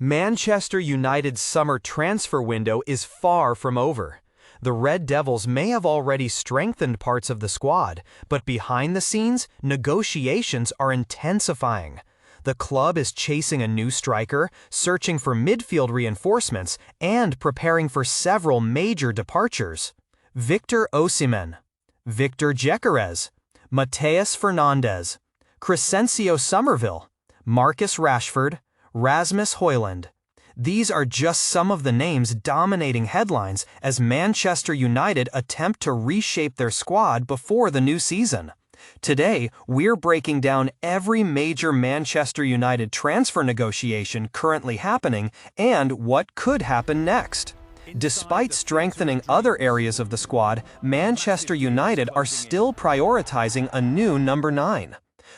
Manchester United's summer transfer window is far from over. The Red Devils may have already strengthened parts of the squad, but behind the scenes, negotiations are intensifying. The club is chasing a new striker, searching for midfield reinforcements, and preparing for several major departures. Victor Osimhen, Viktor Gyökeres, Mateus Fernandes, Crescencio Somerville, Marcus Rashford, Rasmus Højlund. These are just some of the names dominating headlines as Manchester United attempt to reshape their squad before the new season. Today, we're breaking down every major Manchester United transfer negotiation currently happening and what could happen next. Despite strengthening other areas of the squad, Manchester United are still prioritizing a new number 9.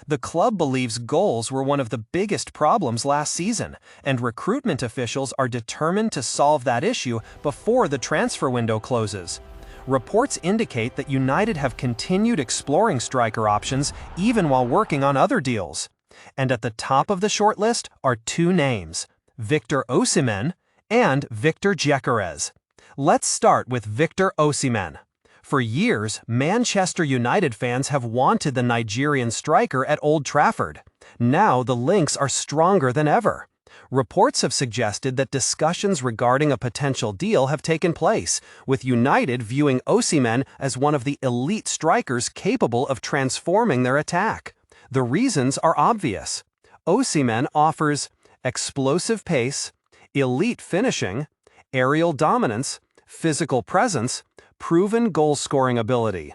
The club believes goals were one of the biggest problems last season, and recruitment officials are determined to solve that issue before the transfer window closes. Reports indicate that United have continued exploring striker options even while working on other deals. And at the top of the shortlist are two names, Victor Osimhen and Viktor Gyökeres. Let's start with Victor Osimhen. For years, Manchester United fans have wanted the Nigerian striker at Old Trafford. Now the links are stronger than ever. Reports have suggested that discussions regarding a potential deal have taken place, with United viewing Osimhen as one of the elite strikers capable of transforming their attack. The reasons are obvious. Osimhen offers explosive pace, elite finishing, aerial dominance, physical presence, proven goal-scoring ability.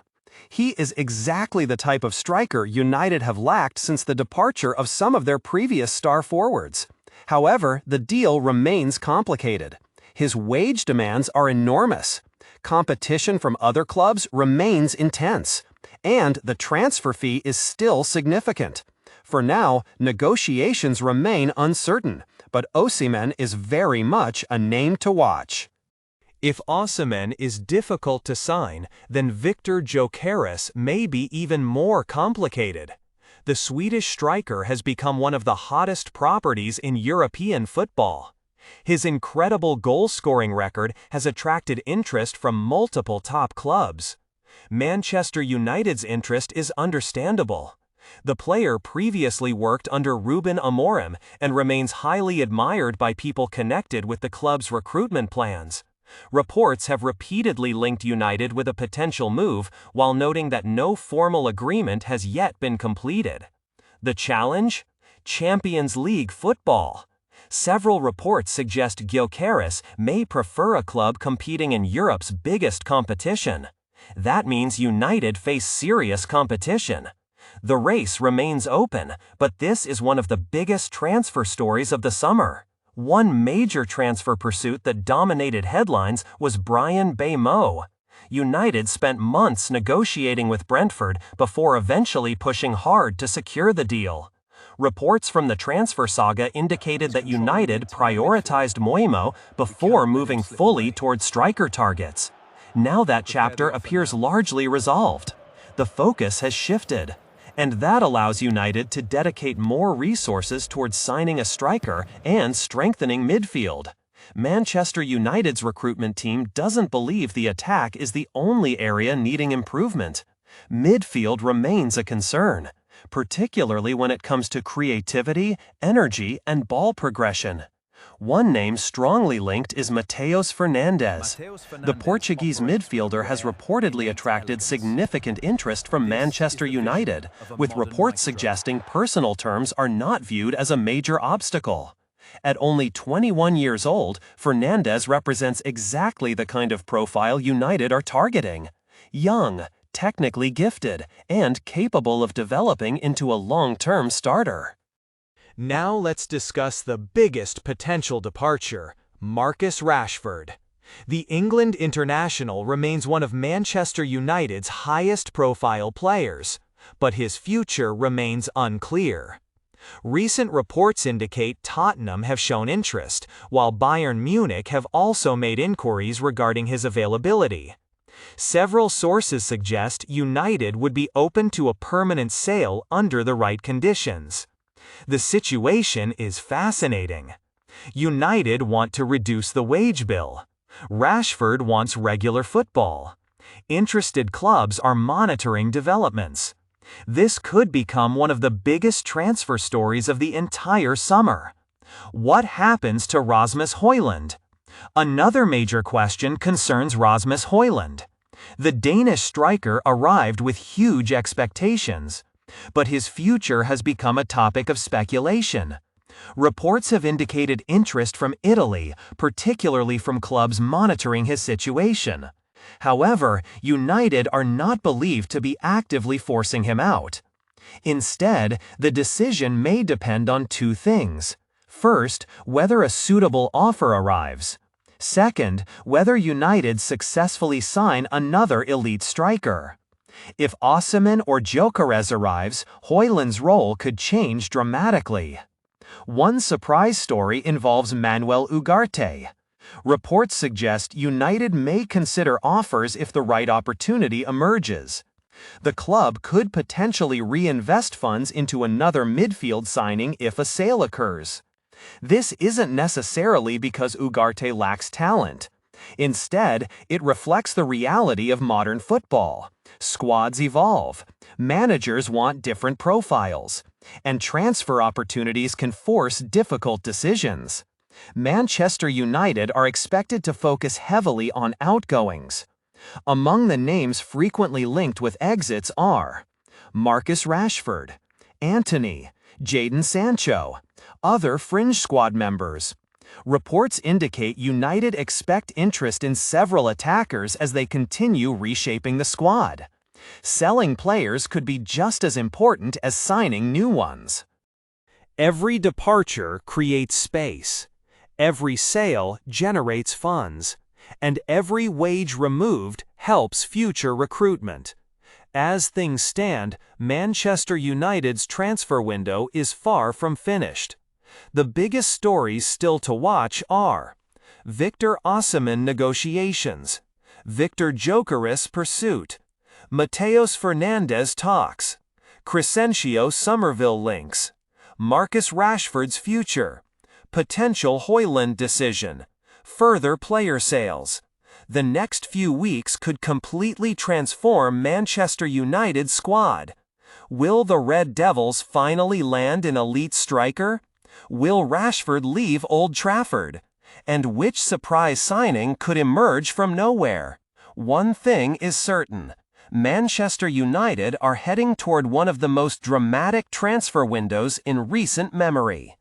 He is exactly the type of striker United have lacked since the departure of some of their previous star forwards. However, the deal remains complicated. His wage demands are enormous. Competition from other clubs remains intense. And the transfer fee is still significant. For now, negotiations remain uncertain, but Osimhen is very much a name to watch. If Osimhen is difficult to sign, then Viktor Gyökeres may be even more complicated. The Swedish striker has become one of the hottest properties in European football. His incredible goal-scoring record has attracted interest from multiple top clubs. Manchester United's interest is understandable. The player previously worked under Ruben Amorim and remains highly admired by people connected with the club's recruitment plans. Reports have repeatedly linked United with a potential move, while noting that no formal agreement has yet been completed. The challenge? Champions League football. Several reports suggest Gyokeres may prefer a club competing in Europe's biggest competition. That means United face serious competition. The race remains open, but this is one of the biggest transfer stories of the summer. One major transfer pursuit that dominated headlines was Bryan Mbeumo. United spent months negotiating with Brentford before eventually pushing hard to secure the deal. Reports from the transfer saga indicated that United prioritized Mbeumo before moving fully toward striker targets. Now that chapter appears largely resolved. The focus has shifted. And that allows United to dedicate more resources towards signing a striker and strengthening midfield. Manchester United's recruitment team doesn't believe the attack is the only area needing improvement. Midfield remains a concern, particularly when it comes to creativity, energy, and ball progression. One name strongly linked is Mateus Fernandes. The Portuguese midfielder has reportedly attracted significant interest from Manchester United, with reports suggesting personal terms are not viewed as a major obstacle. At only 21 years old, Fernandez represents exactly the kind of profile United are targeting. Young, technically gifted, and capable of developing into a long-term starter. Now let's discuss the biggest potential departure, Marcus Rashford. The England international remains one of Manchester United's highest-profile players, but his future remains unclear. Recent reports indicate Tottenham have shown interest, while Bayern Munich have also made inquiries regarding his availability. Several sources suggest United would be open to a permanent sale under the right conditions. The situation is fascinating. United want to reduce the wage bill. Rashford wants regular football. Interested clubs are monitoring developments. This could become one of the biggest transfer stories of the entire summer. What happens to Rasmus Højlund? Another major question concerns Rasmus Højlund. The Danish striker arrived with huge expectations, but his future has become a topic of speculation. Reports have indicated interest from Italy, particularly from clubs monitoring his situation. However, United are not believed to be actively forcing him out. Instead, the decision may depend on two things. First, whether a suitable offer arrives. Second, whether United successfully sign another elite striker. If Osimhen or Gyokeres arrives, Højlund's role could change dramatically. One surprise story involves Manuel Ugarte. Reports suggest United may consider offers if the right opportunity emerges. The club could potentially reinvest funds into another midfield signing if a sale occurs. This isn't necessarily because Ugarte lacks talent. Instead, it reflects the reality of modern football. Squads evolve, managers want different profiles, and transfer opportunities can force difficult decisions. Manchester United are expected to focus heavily on outgoings. Among the names frequently linked with exits are Marcus Rashford, Antony, Jadon Sancho, other fringe squad members. Reports indicate United expect interest in several attackers as they continue reshaping the squad. Selling players could be just as important as signing new ones. Every departure creates space. Every sale generates funds. And every wage removed helps future recruitment. As things stand, Manchester United's transfer window is far from finished. The biggest stories still to watch are Victor Osimhen negotiations, Viktor Gyökeres pursuit, Mateus Fernandes talks, Crescencio Somerville links, Marcus Rashford's future, potential Højlund decision, further player sales. The next few weeks could completely transform Manchester United's squad. Will the Red Devils finally land an elite striker? Will Rashford leave Old Trafford? And which surprise signing could emerge from nowhere? One thing is certain. Manchester United are heading toward one of the most dramatic transfer windows in recent memory.